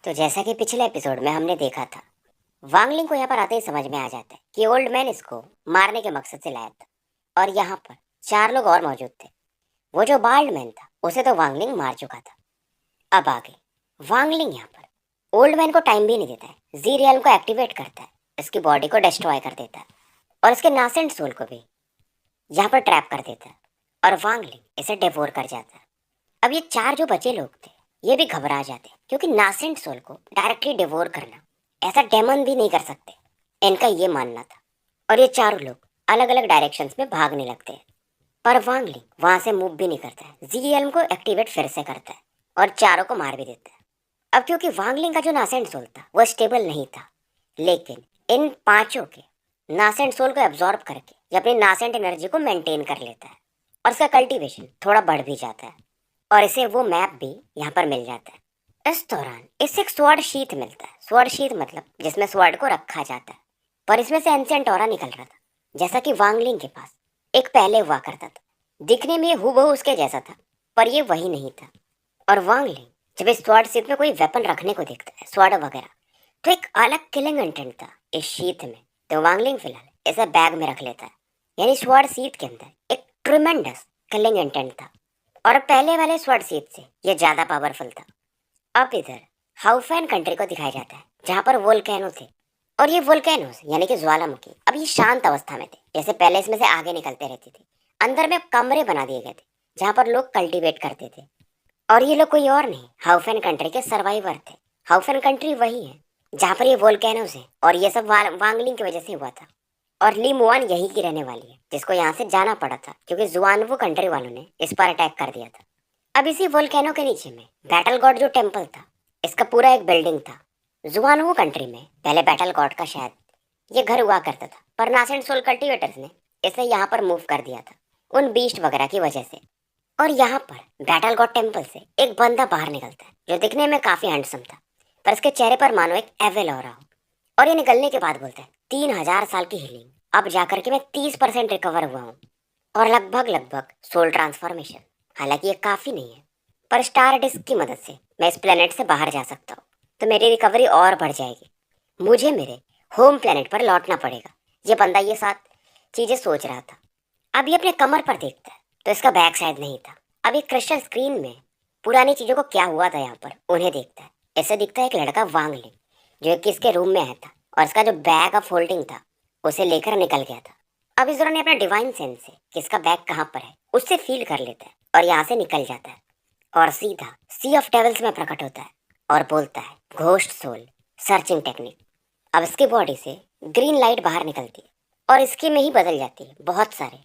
तो जैसा कि पिछले एपिसोड में हमने देखा था, वांगलिंग को यहाँ पर आते ही समझ में आ जाता है कि ओल्ड मैन इसको मारने के मकसद से लाया था और यहाँ पर चार लोग और मौजूद थे। वो जो बाल्ड मैन था उसे तो वांगलिंग मार चुका था। अब आगे वांगलिंग यहाँ पर ओल्ड मैन को टाइम भी नहीं देता है, जी रियल को एक्टिवेट करता है, इसकी बॉडी को डिस्ट्रॉय कर देता है और इसके नासेंट सोल को भी यहाँ पर ट्रैप कर देता है और वांगलिंग इसे डिवोर कर जाता है। अब ये चार जो बचे लोग थे ये भी घबरा जाते हैं क्योंकि नासेंट सोल को डायरेक्टली डिवोर करना ऐसा डेमन भी नहीं कर सकते, इनका ये मानना था। और ये चारों लोग अलग अलग डायरेक्शंस में भागने लगते हैं पर वांगलिंग वहां से मूव भी नहीं करता है, जीएलएम को एक्टिवेट फिर से करता है और चारों को मार भी देता है। अब क्योंकि वांगलिंग का जो नासेंट सोल था वो स्टेबल नहीं था, लेकिन इन पांचों के नासेंट सोल को एब्जॉर्ब करके ये अपनी नासेंट एनर्जी को मेंटेन कर लेता है और इसका कल्टीवेशन थोड़ा बढ़ भी जाता है और इसे वो मैप भी यहाँ पर मिल जाता है। इस दौरान इसे एक स्वॉर्ड शीथ मिलता है। स्वॉर्ड शीथ मतलब जिसमें स्वॉर्ड को रखा जाता है, पर इसमें से एंशिएंट ऑरा निकल रहा था जैसा कि वांगलिंग के पास एक पहले हुआ करता था। दिखने में हूबहू उसके जैसा था पर ये वही नहीं था। और वांगलिंग जब इस स्वॉर्ड शीथ में कोई वेपन रखने को देखता है, स्वॉर्ड वगैरह, तो एक अलग किलिंग इंटेंट था इस शीथ में। तो वांगलिंग फिलहाल इसे बैग में रख लेता है, यानी स्वॉर्ड शीथ के अंदर एक ट्रिमेंडस किलिंग इंटेंट था और पहले वाले स्वॉर्ड शीथ से ये ज्यादा पावरफुल था। अब इधर हाउफैन कंट्री को दिखाया जाता है जहाँ पर वोल्केनो थे और ये वोल्केनोस यानी कि ज्वालामुखी अब ये शांत अवस्था में थे, जैसे पहले इसमें से आगे निकलते रहती थी। अंदर में कमरे बना दिए गए थे जहाँ पर लोग कल्टीवेट करते थे और ये लोग कोई और नहीं, हाउफैन कंट्री के सर्वाइवर थे। हाउफैन कंट्री वही है जहाँ पर ये वोल्केनोस है और ये सब वांगलिंग की वजह से हुआ था। और ली मुआन यही की रहने वाली है जिसको यहाँ से जाना पड़ा था क्योंकि जुआनवो कंट्री वालों ने इस पर अटैक कर दिया था। अब इसी वोल्केनो के नीचे में बैटल गॉड जो टेम्पल था, इसका पूरा एक बिल्डिंग था। जुआनवो कंट्री में पहले बैटल गॉड का शायद ये घर हुआ करता था, पर नासेंट सोल कल्टीवेटर्स ने इसे यहाँ पर मूव कर दिया था उन बीस्ट वगैरह की वजह से। और यहाँ पर बैटल गॉड टेम्पल से एक बंदा बाहर निकलता है जो दिखने में काफी हैंडसम था, पर इसके चेहरे पर मानो एक एविल हो रहा हो। और ये निकलने के बाद बोलता है 3000 साल की हीलिंग, अब जाकर के मैं 30% रिकवर हुआ हूँ और लगभग लगभग सोल ट्रांसफॉर्मेशन। हालांकि ये काफी नहीं है, पर स्टार डिस्क की मदद से मैं इस प्लेनेट से बाहर जा सकता हूँ तो मेरी रिकवरी और बढ़ जाएगी। मुझे मेरे होम प्लेनेट पर लौटना पड़ेगा। ये बंदा ये सात चीजें सोच रहा था। अब ये अपने कमर पर देखता है तो इसका बैग शायद नहीं था। अब ये क्रिस्टल स्क्रीन में पुरानी चीजों को क्या हुआ था यहाँ पर उन्हें देखता है। ऐसे दिखता है एक लड़का वांगलिंग जो कि इसके रूम में आया था और इसका जो बैग ऑफ होल्डिंग था उसे लेकर निकल गया था। अब इस दौरान अपना डिवाइन सेंस से किसका बैग कहाँ पर है उससे फील कर लेता है और यहाँ से निकल जाता है और सीधा सी ऑफ डेविल्स में प्रकट होता है और बोलता है घोस्ट सोल सर्चिंग टेक्निक। अब इसकी बॉडी से ग्रीन लाइट बाहर निकलती है और इसके में ही बदल जाती है बहुत सारे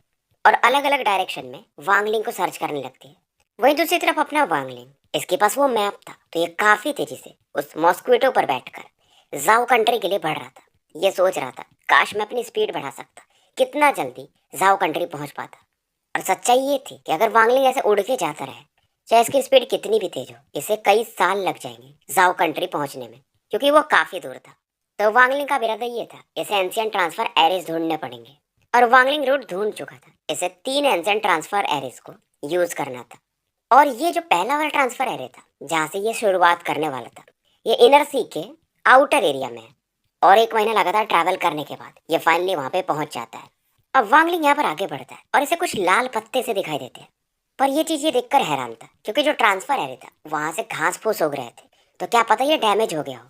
और अलग अलग डायरेक्शन में वांगलिंग को सर्च करने लगती है। वहीं दूसरी तरफ अपना वांगलिंग, इसके पास वो मैप था तो ये काफी तेजी से उस मॉस्क्विटो पर बैठकर जाओ कंट्री के लिए बढ़ रहा था। ये सोच रहा था काश मैं अपनी स्पीड बढ़ा सकता, कितना जल्दी जाओ कंट्री पहुंच पाता। और सच्चाई ये थी कि अगर वांगलिंग ऐसे उड़ के जाता रहे, चाहे इसकी स्पीड कितनी भी तेज हो, इसे कई साल लग जाएंगे जाओ कंट्री पहुंचने में क्योंकि वो काफी दूर था। तो वांगलिंग का इरादा ये था इसे एंशिएंट ट्रांसफर एरेज ढूंढने पड़ेंगे और वांगलिंग रूट ढूंढ चुका था। इसे 3 एंशिएंट ट्रांसफर एरेज को यूज करना था और ये जो पहला वाला ट्रांसफर एरे था जहाँ से ये शुरुआत करने वाला था, ये इनर सी के आउटर एरिया में है और 1 महीना लगातार ट्रैवल करने के बाद ये फाइनली वहाँ पे पहुंच जाता है। अब वांगलिंग यहाँ पर आगे बढ़ता है और इसे कुछ लाल पत्ते से दिखाई देते हैं, पर ये चीज ये देखकर हैरान था क्योंकि जो ट्रांसफर एरिया था वहां से घास फूस उग रहे थे, तो क्या पता ये डैमेज हो गया हो।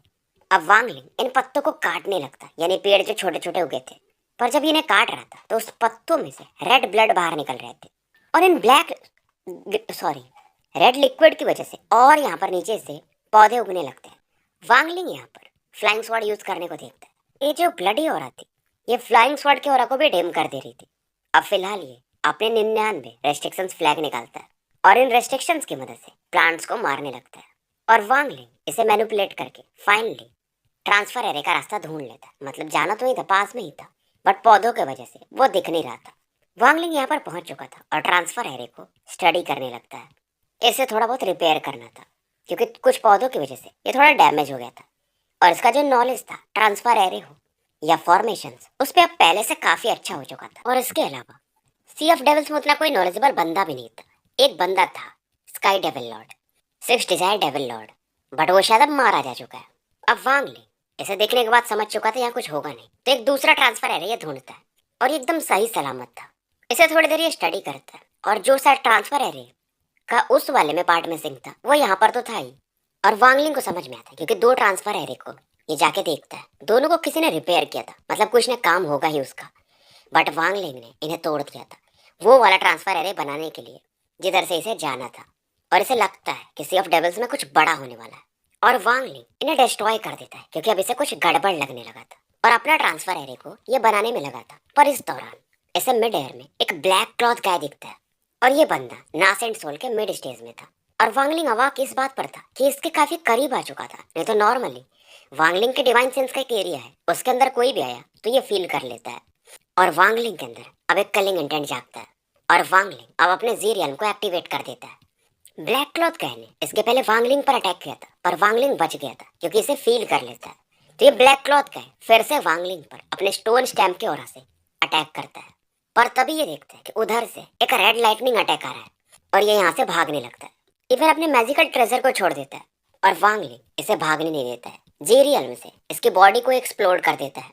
अब वांगलिंग इन पत्तों को काटने लगता, यानी पेड़ जो छोटे छोटे उगे थे, पर जब इन्हें काट रहा था तो उस पत्तों में से रेड ब्लड बाहर निकल रहे थे और इन रेड लिक्विड की वजह से और यहाँ पर नीचे से पौधे उगने लगते हैं। वांगलिंग यहाँ पर फ्लाइंग स्वॉर्ड यूज करने को देखता है। ये जो ब्लडी हो रहा थी ये फ्लाइंग स्वॉर्ड के ऑरा को भी डिम कर दे रही थी। अब फिलहाल ये अपने 99 रेस्ट्रिक्शंस फ्लैग निकालता है और इन रेस्ट्रिक्शंस की मदद से प्लांट्स को मारने लगता है और वांगलिंग इसे मैनिपुलेट करके फाइनली ट्रांसफर एरे का रास्ता ढूंढ लेता है। मतलब जाना तो ही था, पास में ही था, बट पौधों की वजह से वो दिख नहीं रहा था। वांगलिंग यहाँ पर पहुंच चुका था और ट्रांसफर एरे को स्टडी करने लगता है। इसे थोड़ा बहुत रिपेयर करना था क्योंकि कुछ पौधों की वजह से ये थोड़ा डैमेज हो गया था और इसका जो नॉलेज था ट्रांसफर एरे हो या फॉर्मेशंस, उस पर अब पहले से काफी अच्छा हो चुका था। और इसके अलावा सी ऑफ डेविल्स में उतना कोई नॉलेजेबल बंदा भी नहीं था। एक बंदा था sky devil lord, 6 desire devil lord, but वो शायद अब मारा जा चुका है। अब वांग ली इसे देखने के बाद समझ चुका था यहाँ कुछ होगा नहीं, तो एक दूसरा ट्रांसफर एरिया ढूंढता है और ये एकदम सही सलामत था। इसे थोड़ी देर ये स्टडी करता है और जो शायद ट्रांसफर एरिया का उस वाले में पार्ट मिसिंग था वो यहाँ पर तो था ही। और वांगलिंग को समझ में आता है क्योंकि दो ट्रांसफर एरिया को ये जाके देखता है, दोनों को किसी ने रिपेयर किया था, मतलब कुछ ने काम होगा ही उसका। बट वांगलिंग ने इन्हें तोड़ दिया था वो वाला ट्रांसफर एरिया बनाने के लिए जिधर से इसे जाना था। और इसे लगता है कि सी ऑफ डेविल्स में कुछ बड़ा होने वाला है और वांगलिंग इन्हें डिस्ट्रॉय कर देता है क्योंकि अब इसे कुछ गड़बड़ लगने लगा था और अपना ट्रांसफर एरिया को ये बनाने में लगा था। पर इस दौरान इसे मिड एयर में एक ब्लैक क्लॉथ गाय दिखता है और ये बंदा नास एंड सोल के मिड स्टेज में था। और वांगलिंग अवाक इस बात पर था कि इसके काफी करीब आ चुका था, नहीं तो नॉर्मली वांगलिंग के डिवाइन सेंस का एक एरिया है, उसके अंदर कोई भी आया तो ये फील कर लेता है। और वांगलिंग के अंदर अब एक कलिंग इंटेंट जागता है और वांगलिंग अब अपने जीरियन को एक्टिवेट कर देता है। ब्लैक क्लॉथ गाय ने इसके पहले वांगलिंग पर अटैक किया था पर वांगलिंग बच गया था क्योंकि इसे फील कर लेता है। तो ये ब्लैक क्लॉथ गाय फिर से वांगलिंग पर अपने स्टोन स्टैम्प के ओरा से अटैक करता है। पर तभी ये देखता है कि उधर से एक रेड लाइटनिंग अटैक आ रहा है और ये यहाँ से भागने लगता है। ये फिर अपने मैजिकल ट्रेजर को छोड़ देता है और वांगलिंग इसे भागने नहीं देता है, जेरियल में से इसकी बॉडी को एक्सप्लोड कर देता है।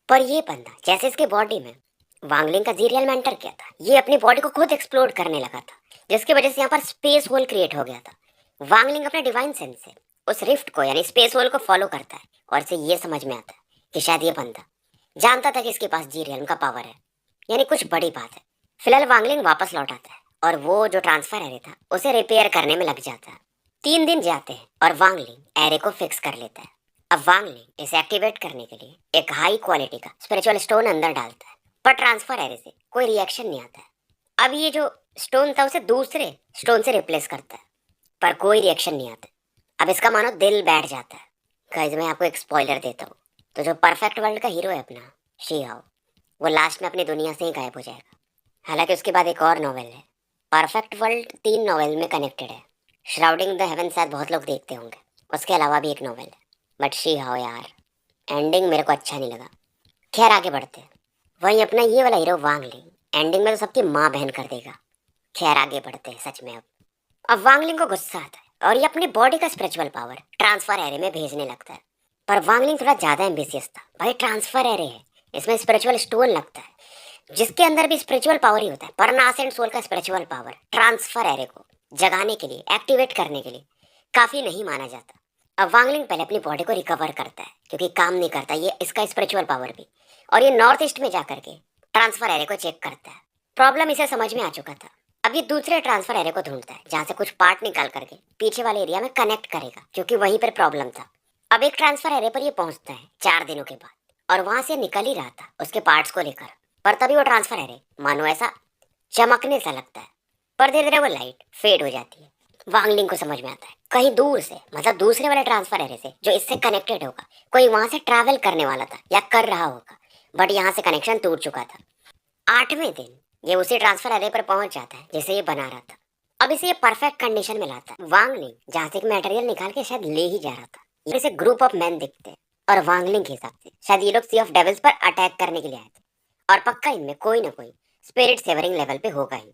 पर ये बंदा जैसे इसके बॉडी में वांगलिंग का जीरियल में एंटर किया था ये अपनी बॉडी को खुद एक्सप्लोड करने लगा था, जिसकी वजह से यहाँ पर स्पेस होल क्रिएट हो गया था। वांगलिंग अपने डिवाइन सेंस से उस रिफ्ट को यानी स्पेस होल को फॉलो करता है और इसे ये समझ में आता है कि शायद ये बंदा जानता था कि इसके पास जीरियल का पावर है, यानी कुछ बड़ी बात है। फिलहाल वांगलिंग वापस लौट आता है और वो जो ट्रांसफर एरे था उसे रिपेयर करने में लग जाता है। 3 दिन जाते हैं और वांगलिंग एरे को फिक्स कर लेता है। अब वांगलिंग इसे एक्टिवेट करने के लिए एक हाई क्वालिटी का स्पिरिचुअल स्टोन अंदर डालता है पर ट्रांसफर एरे से कोई रिएक्शन नहीं आता है। अब ये जो स्टोन था उसे दूसरे स्टोन से रिप्लेस करता है पर कोई रिएक्शन नहीं आता। अब इसका मानो दिल बैठ जाता है। गाइस मैं आपको एक स्पॉइलर देता हूँ, तो जो परफेक्ट वर्ल्ड का हीरो है अपना शी हाओ, वो लास्ट में अपनी दुनिया से ही गायब हो जाएगा। हालांकि उसके बाद एक और नॉवेल है परफेक्ट वर्ल्ड, 3 नॉवेल में कनेक्टेड है। श्राउडिंग द हेवन शायद बहुत लोग देखते होंगे, उसके अलावा भी एक नॉवेल है। बट शी हाओ यार एंडिंग मेरे को अच्छा नहीं लगा। खैर आगे बढ़ते हैं। वहीं अपना ये वाला हीरो वांगलिंग एंडिंग में तो सबकी माँ बहन कर देगा। खैर आगे बढ़ते हैं सच में। अब वांगलिंग को गुस्सा आता है और ये अपनी बॉडी का स्पिरिचुअल पावर ट्रांसफर एरे में भेजने लगता है। पर वांगलिंग थोड़ा ज्यादा एम्बिशियस था। भाई ट्रांसफर एरे है, इसमें स्पिरिचुअल स्टोन लगता है जिसके अंदर भी स्पिरिचुअल पावर ही होता है। पर नास एंड सोल का स्पिरिचुअल पावर ट्रांसफर एरे को जगाने के लिए, एक्टिवेट करने के लिए काफी नहीं माना जाता। अब वांगलिंग पहले अपनी बॉडी को रिकवर करता है क्योंकि काम नहीं करता ये इसका स्पिरिचुअल पावर भी, और ये नॉर्थ ईस्ट में जाकर के ट्रांसफर एरे को चेक करता है। प्रॉब्लम इसे समझ में आ चुका था। अब ये दूसरे ट्रांसफर एरे को ढूंढता है जहाँ से कुछ पार्ट निकाल करके पीछे वाले एरिया में कनेक्ट करेगा क्योंकि वहीं पर प्रॉब्लम था। अब एक ट्रांसफर एरे पर ये पहुंचता है 4 दिनों के बाद और वहां से निकल ही रहा था उसके पार्ट्स को लेकर। पर तभी वो ट्रांसफर एरे मानो ऐसा चमकने सा लगता है, पर धीरे धीरे वो लाइट फेड हो जाती है। वांगलिंग को समझ में आता है कहीं दूर से, मतलब दूसरे वाले ट्रांसफर एरे से जो इससे कनेक्टेड होगा, कोई वहां से ट्रैवल करने वाला था या कर रहा होगा, बट यहाँ से कनेक्शन टूट चुका था। 8वें दिन ये उसी ट्रांसफर एरे पर पहुंच जाता है जिसे ये बना रहा था। अब इसे ये परफेक्ट कंडीशन में लाता है। वांगलिंग जहाँ से एक मटेरियल निकाल के शायद ले ही जा रहा था। इसे ग्रुप ऑफ मैन दिखते हैं और वांगलिंग के हिसाब से शायद ये लोग सी ऑफ डेविल्स पर अटैक करने के लिए आए थे और पक्का इनमें कोई ना कोई स्पिरिट सेवरिंग लेवल पे होगा ही।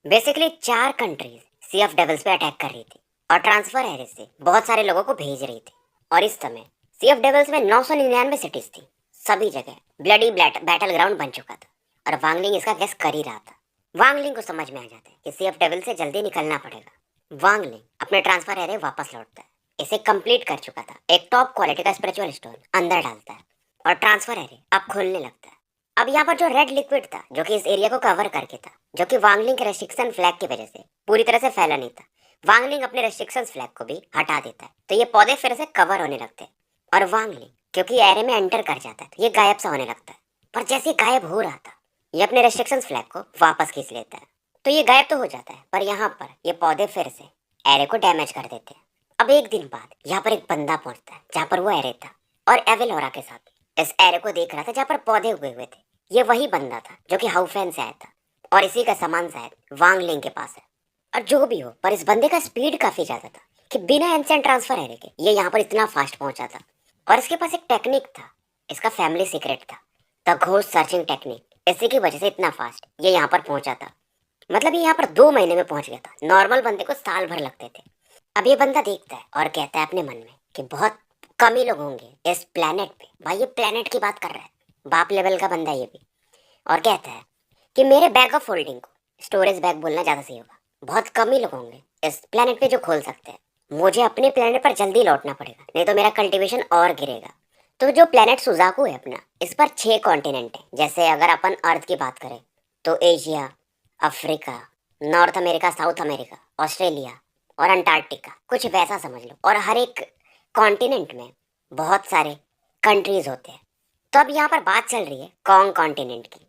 Basically 4 countries sea of devils पे अटैक कर रही थी और ट्रांसफर एरे से बहुत सारे लोगों को भेज रही थी। और इस समय सी ऑफ डेविल्स में 999 सिटीज थी। सभी जगह ब्लडी बैटल ग्राउंड बन चुका था और वांगलिंग इसका गेस कर ही रहा था। वांगलिंग को समझ में आ जाता है कि सी ऑफ डेविल से जल्दी निकलना पड़ेगा। वांगलिंग अपने ट्रांसफर एरे वापस लौटता है। इसे कंप्लीट कर चुका था। एक टॉप क्वालिटी का स्पिरिचुअल स्टोन अंदर डालता है और ट्रांसफर एरे अब खुलने लगता है। अब यहाँ पर जो रेड लिक्विड था जो कि इस एरिया को कवर करके था, जो कि वांगलिंग के रेस्ट्रिक्शन फ्लैग की वजह से पूरी तरह से फैला नहीं था, वांगलिंग अपने रेस्ट्रिक्शन फ्लैग को भी हटा देता है तो ये पौधे फिर से कवर होने लगते हैं। और वांगलिंग क्योंकि एरे में एंटर कर जाता है तो ये गायब सा होने लगता है। पर जैसे ही गायब हो रहा था ये अपने रेस्ट्रिक्शन फ्लैग को वापस खींच लेता है तो ये गायब तो हो जाता है, पर यहाँ पर ये पौधे फिर से एरे को डैमेज कर देते हैं। अब एक दिन बाद यहाँ पर एक बंदा पहुंचता है जहाँ पर वो एरे था और एवेलोरा के साथ इस एरे को देख रहा था जहाँ पर पौधे उगे हुए थे। ये वही बंदा था जो कि हाउफेन से आया था और इसी का सामान शायद वांगलिंग के पास है। और जो भी हो, पर इस बंदे का स्पीड काफी ज्यादा था कि बिना एंसेंट ट्रांसफर एरे के ये यहाँ पर इतना फास्ट पहुंचा था। और इसके पास एक टेक्निक था, इसका फैमिली सीक्रेट था, द घोस्ट सर्चिंग टेक्निक। इसी की वजह से इतना फास्ट ये यहाँ पर पहुंचा था। मतलब ये यहाँ पर 2 महीने में पहुंच गया था। नॉर्मल बंदे को साल भर लगते थे। अब ये बंदा देखता है और कहता है अपने मन में कि बहुत कम ही लोग होंगे इस प्लेनेट पे। भाई ये प्लेनेट की बात कर रहा है, बाप लेवल का बंदा ये भी। और कहता है कि मेरे बैग ऑफ होल्डिंग को, स्टोरेज बैग बोलना ज़्यादा सही होगा, बहुत कम ही लोग होंगे इस प्लेनेट पे जो खोल सकते हैं। मुझे अपने प्लेनेट पर जल्दी लौटना पड़ेगा, नहीं तो मेरा कल्टीवेशन और गिरेगा। तो जो प्लेनेट सुजाकू है अपना, इस पर 6 कॉन्टिनेंट है। जैसे अगर अपन अर्थ की बात करें तो Asia, Africa, north America, south America, Australia और अंटार्कटिका, कुछ वैसा समझ लो। और हर एक कॉन्टिनेंट में बहुत सारे कंट्रीज होते हैं। तो अब यहाँ पर बात चल रही है कॉन्ग कॉन्टिनेंट की।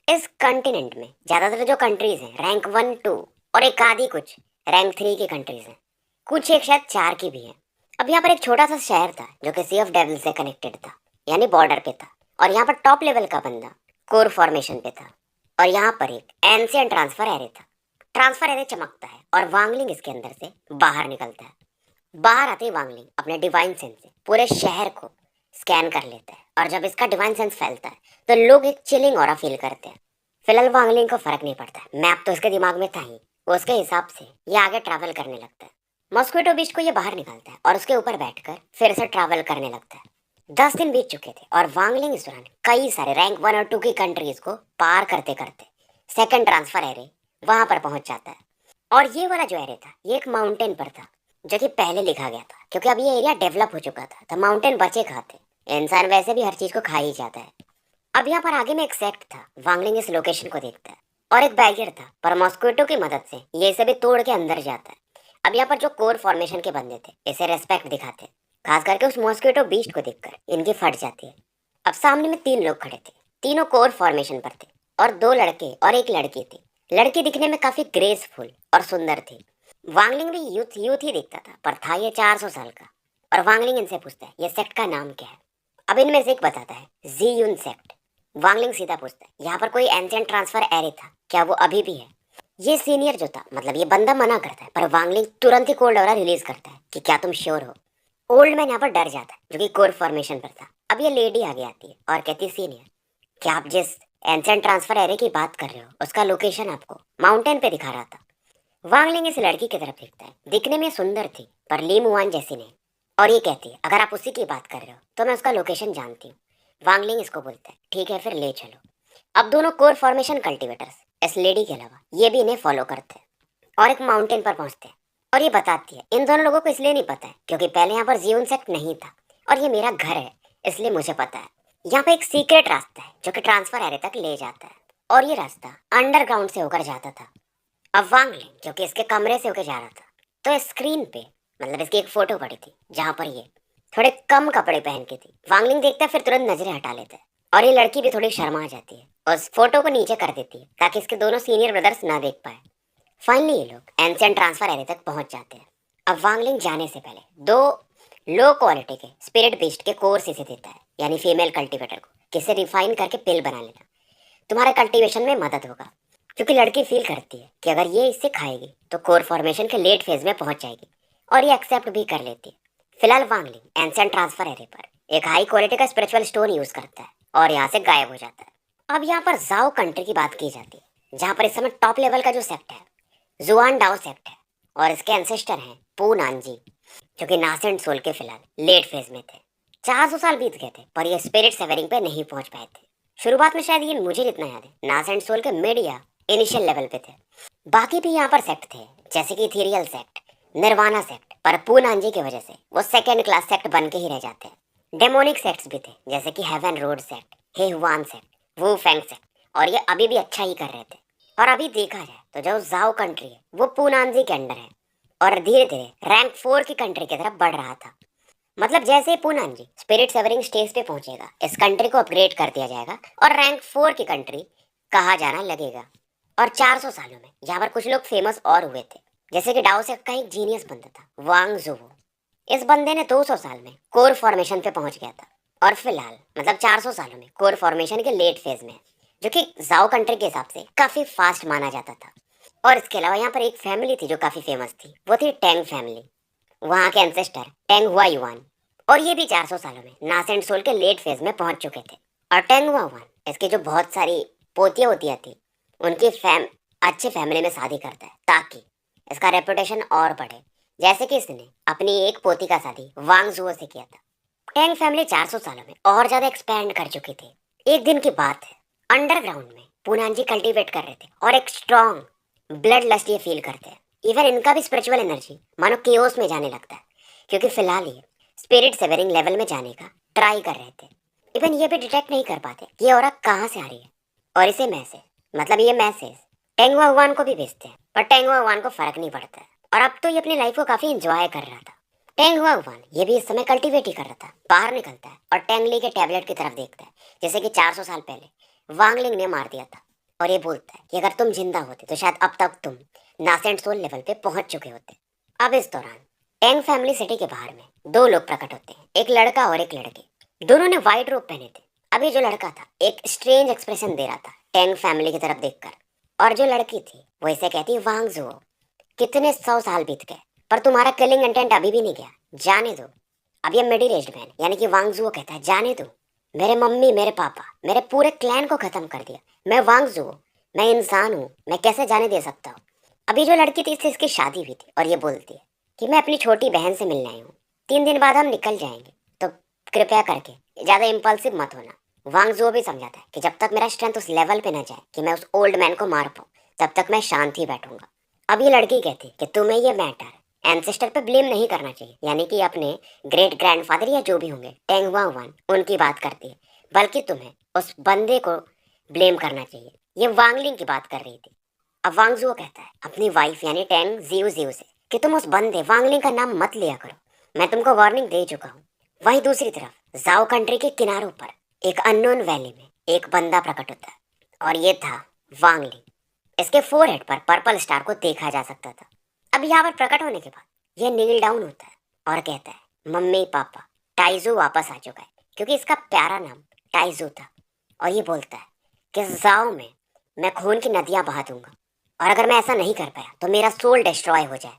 इस कॉन्टिनेंट में ज्यादातर जो कंट्रीज हैं रैंक 1, 2 और एक आधी कुछ रैंक 3 की कंट्रीज हैं, कुछ एक शायद 4 की भी हैं। अब यहाँ पर एक छोटा सा शहर था जो कि सी ऑफ डेविल से कनेक्टेड था, यानी बॉर्डर पे था। और यहाँ पर टॉप लेवल का बंदा कोर फॉर्मेशन पे था। और यहाँ पर एक एंशियंट ट्रांसफर एरे था। ट्रांसफर एरे चमकता है और वांगलिंग इसके अंदर से बाहर निकलता है। बाहर आते ही वांगलिंग अपने डिवाइन सेंस से पूरे शहर को स्कैन कर लेता है। और जब इसका डिवाइन सेंस फैलता है तो लोग एक चिलिंग ऑरा फील करते हैं। फिलहाल वांगलिंग को फर्क नहीं पड़ता है, मैप तो इसके दिमाग में था ही। उसके हिसाब से ये आगे ट्रैवल करने लगता है। मॉस्क्विटो बीच को ये बाहर निकालता है और उसके ऊपर बैठकर फिर से ट्रैवल करने लगता है। 10 दिन बीत चुके थे और वांगलिंग इस दौरान कई सारे रैंक 1 और 2 की कंट्रीज को पार करते करते सेकंड ट्रांसफर एरे वहां पर पहुंच जाता है। और ये वाला जो एरे था ये एक माउंटेन पर था, जो कि पहले लिखा गया था क्योंकि अब ये एरिया डेवलप हो चुका था। तो माउंटेन बचे खाते, इंसान वैसे भी हर चीज को खा ही जाता है। अब यहाँ पर आगे में एक सेक्ट था। वांगलिंग इस लोकेशन को देखता है और एक बैरियर था, पर मॉस्क्विटो की मदद से ये इसे भी तोड़ के अंदर जाता है। अब यहाँ पर जो कोर फॉर्मेशन के बंदे थे इसे रेस्पेक्ट दिखाते, खास करके उस मॉस्क्विटो बीस्ट को देखकर इनकी फट जाती है। अब सामने में 3 लोग खड़े थे, तीनों कोर फॉर्मेशन पर थे और 2 लड़के और एक लड़की थी। लड़की दिखने में काफी ग्रेसफुल और सुंदर थी। वांगलिंग भी यूथ यूथ ही दिखता था, पर था ये 400 साल का। और वांगलिंग इनसे पूछता है ये सेक्ट का नाम क्या है। अब इनमें से एक बताता है जी यून सेक्ट। वांगलिंग सीधा पूछता है यहाँ पर कोई एंशिएंट ट्रांसफर एरे था क्या, वो अभी भी है। ये सीनियर जो था, मतलब ये बंदा मना करता है, पर वांगलिंग तुरंत ही कोल्ड ऑरा रिलीज करता है कि क्या तुम श्योर हो। ओल्ड मैन यहाँ पर डर जाता है जो कि कोर फॉर्मेशन पर था। अब ये लेडी आगे आती है और कहती है सीनियर, क्या आप जिस एंशिएंट ट्रांसफर एरे की बात कर रहे हो उसका लोकेशन आपको माउंटेन पे दिखा रहा था। वांगलिंग इस लड़की की तरफ देखता है, दिखने में सुंदर थी पर ली मुआन जैसी नहीं। और ये कहती है अगर आप उसी की बात कर रहे हो तो मैं उसका लोकेशन जानती हूँ। वांगलिंग इसको बोलता है ठीक है फिर ले चलो। अब दोनों कोर फॉर्मेशन कल्टीवेटर्स इस लेडी के अलावा ये भी इन्हें फॉलो करते हैं और एक माउंटेन पर पहुंचते हैं। और ये बताती है इन दोनों लोगों को इसलिए नहीं पता है क्योंकि पहले यहाँ पर जीवन सेक्ट नहीं था और ये मेरा घर है, इसलिए मुझे पता है। यहाँ पे एक सीक्रेट रास्ता है जो कि ट्रांसफर एरे तक ले जाता है और ये रास्ता अंडरग्राउंड से होकर जाता था। अब वांगलिंग क्योंकि इसके कमरे से होकर जा रहा था तो स्क्रीन पे मतलब इसकी एक फोटो पड़ी थी जहाँ पर ये थोड़े कम कपड़े पहन के थी। वांगलिंग देखता है फिर तुरंत नजरें हटा लेता है और ये लड़की भी थोड़ी शर्मा जाती है। उस फोटो को नीचे कर देती है ताकि इसके दोनों सीनियर ब्रदर्स ना देख पाए। फाइनली ये लोग एंशिएंट ट्रांसफर एरे तक पहुंच जाते हैं। अब वांगलिंग जाने से पहले 2 लो क्वालिटी के स्पिरिट बीस्ट के कोर्स इसे देता है, यानी फीमेल कल्टीवेटर को, किसे रिफाइन करके पिल बना लेना, तुम्हारे कल्टीवेशन में मदद होगा। क्योंकि लड़की फील करती है कि अगर ये इससे खाएगी तो कोर फॉर्मेशन के लेट फेज में पहुंच जाएगी और ये एक्सेप्ट भी कर लेती है। फिलहाल वांगलिंग एंशिएंट ट्रांसफर एरे पर एक हाई क्वालिटी का स्पिरिचुअल स्टोन यूज करता है और यहाँ से गायब हो जाता है। अब यहाँ पर जाओ कंट्री की बात की जाती है जहाँ पर इस समय टॉप लेवल का जो सेक्ट है जुआन डाओ सेक्ट है और इसके एंसेस्टर हैं पू नानजी, जो कि नासेंट सोल के फिलहाल लेट फेज में थे। 400 साल बीत गए थे पर ये स्पिरिट सेवरिंग पे नहीं पहुंच पाए थे। शुरुआत में शायद ये मुझे जितना याद है नासेंट सोल के मिड या इनिशियल लेवल पे थे। बाकी भी यहाँ पर सेक्ट थे जैसे कि इथेरियल सेक्ट, निर्वाणा सेक्ट, पर पू नानजी की वजह से वो सेकेंड क्लास सेक्ट बन के ही रह जाते हैं। डेमोनिक सेक्ट्स भी थे जैसे कि हेवन रोड सेक्ट, हे हुआन सेक्ट, वू फेंग सेक्ट, और ये अभी भी अच्छा ही कर रहे थे। और अभी देखा जाए तो जो जाओ कंट्री है वो पू नानजी के अंडर है और धीरे धीरे रैंक 4 की कंट्री की तरफ बढ़ रहा था। मतलब जैसे ही पूनांजी स्पिरिट सेवरिंग स्टेज पे पहुंचेगा इस कंट्री को अपग्रेड कर दिया जाएगा और रैंक 4 की कंट्री कहा जाना लगेगा। और 400 सालों में यहाँ पर कुछ लोग फेमस और हुए थे, जैसे कि डाओ सेक्ट का एक जीनियस बंदा था वांग जुवो। इस बंदे ने 200 साल में कोर फॉर्मेशन पे पहुंच गया था और फिलहाल मतलब 400 सालों में कोर फॉर्मेशन के लेट फेज में है, जो कि जाओ कंट्री के हिसाब से काफी फास्ट माना जाता था। और इसके अलावा यहाँ पर एक फैमिली थी जो काफी फेमस थी, वो थी टेंग फैमिली। वहाँ के एंसेस्टर टेंग हुआ युआन, और ये भी 400 सालों में नासेंट सोल के लेट फेज में पहुंच चुके थे। और टेंग हुआ युआन इसकी जो बहुत सारी पोतियां होती थी उनकी अच्छे फैमिली में शादी करता है ताकि इसका रेपुटेशन और बढ़े। जैसे कि इसने अपनी एक पोती का शादी वांगजुओ से किया था। टैंग फैमिली 400 सालों में और ज्यादा एक्सपैंड कर चुकी थी। एक दिन की बात है, अंडरग्राउंड में पुनांजी कल्टीवेट कर रहे थे और एक स्ट्रॉन्ग ब्लड लस्ट ये फील करते हैं। इवन इनका भी स्पिरिचुअल एनर्जी मानो केओस में जाने लगता है, क्योंकि फिलहाल ये स्पिरिट सेवरिंग लेवल में जाने का ट्राई कर रहे थे। इवन ये भी डिटेक्ट नहीं कर पाते कि ये औरत कहाँ से आ रही है, और इसे मैसेज मतलब ये मैसेज टेंग भगवान को भी भेजते हैं, पर टेंग भगवान को फर्क नहीं पड़ता है। और अब तो ये अपनी लाइफ को काफी इंजॉय कर रहा था। टेंग भगवान ये भी इस समय कल्टीवेट ही कर रहा था। बाहर निकलता है और टेंगली के टैबलेट की तरफ देखता है, जैसे कि 400 साल पहले वांगलिंग ने मार दिया था। और ये बोलता है कि अगर तुम जिंदा होते तो शायद अब तक तुम नासेंट सोल लेवल पे पहुंच चुके होते। अब इस दौरान टेंग फैमिली सिटी के बाहर में दो लोग प्रकट होते हैं, एक लड़का और एक लड़की। दोनों ने व्हाइट रोब पहने थे। अभी जो लड़का था एक स्ट्रेंज एक्सप्रेशन दे रहा था टेंग फैमिली की तरफ देखकर, और जो लड़की थी वो इसे कहती वांगजुओ, कितने 100 साल बीत गए पर तुम्हारा किलिंग इंटेंट अभी भी नहीं गया, जाने दो। अब ये मिडिल एज्ड मैन यानी कि वांगजुओ कहता है जाने दो, मेरे मम्मी मेरे पापा मेरे पूरे क्लैन को खत्म कर दिया, मैं वांगजुओ, मैं इंसान हूँ, मैं कैसे जाने दे सकता हूँ। अभी जो लड़की थी इससे इसकी शादी हुई थी और ये बोलती है कि मैं अपनी छोटी बहन से मिलने आई हूँ, 3 दिन बाद हम निकल जाएंगे, तो कृपया करके ज़्यादा इम्पल्सिव मत होना। वांगजुओ भी समझाता है कि जब तक मेरा स्ट्रेंथ उस लेवल पे ना जाए कि मैं उस ओल्ड मैन को मार पाऊँ, तब तक मैं शांत ही बैठूंगा। अब ये लड़की कहती कि तुम्हें ये मैटर एंसेस्टर पे ब्लेम नहीं करना चाहिए, यानी कि अपने ग्रेट ग्रैंडफादर या जो भी होंगे टेंग वांगवान उनकी बात करती है, बल्कि तुम्हें उस बंदे को ब्लेम करना चाहिए। ये वांगलिंग की बात कर रही थी। अब वांगजुओ कहता है अपनी वाइफ यानी टेंग जियो जियो से कि तुम उस बंदे वांगलिंग का नाम मत लिया करो, मैं तुमको वार्निंग दे चुका हूँ। वहीं दूसरी तरफ जाओ कंट्री के किनारों पर एक अननोन वैली में एक बंदा प्रकट होता है, और ये था वांगलिंग। इसके फोरहेड पर पर्पल स्टार को देखा जा सकता था। अब यहाँ पर प्रकट होने के बाद यह नील डाउन होता है और कहता है मम्मी पापा टाइजू वापस आ चुका है, क्योंकि इसका प्यारा नाम टाइजू था। और ये बोलता है कि जाओ में मैं खून की नदियां बहा दूंगा, और अगर मैं ऐसा नहीं कर पाया तो मेरा सोल डिस्ट्रॉय हो जाए।